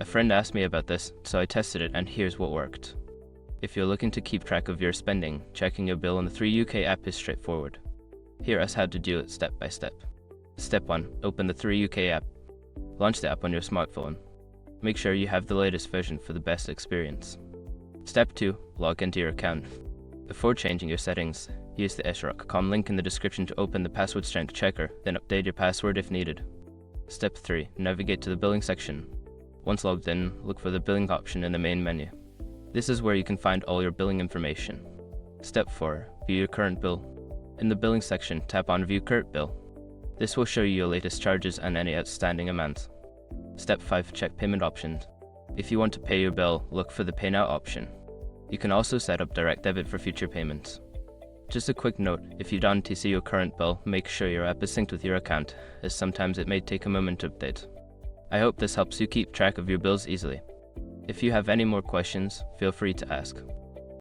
A friend asked me about this, so I tested it and here's what worked. If you're looking to keep track of your spending, checking your bill on the 3UK app is straightforward. Here is how to do it step by step. Step 1. Open the 3UK app. Launch the app on your smartphone. Make sure you have the latest version for the best experience. Step 2. Log into your account. Before changing your settings, use the srock.com link in the description to open the password strength checker, then update your password if needed. Step 3. Navigate to the billing section. Once logged in, look for the billing option in the main menu. This is where you can find all your billing information. Step 4. View your current bill. In the billing section, tap on View Current Bill. This will show you your latest charges and any outstanding amounts. Step 5. Check payment options. If you want to pay your bill, look for the Pay Now option. You can also set up direct debit for future payments. Just a quick note, if you don't see your current bill, make sure your app is synced with your account, as sometimes it may take a moment to update. I hope this helps you keep track of your bills easily. If you have any more questions, feel free to ask.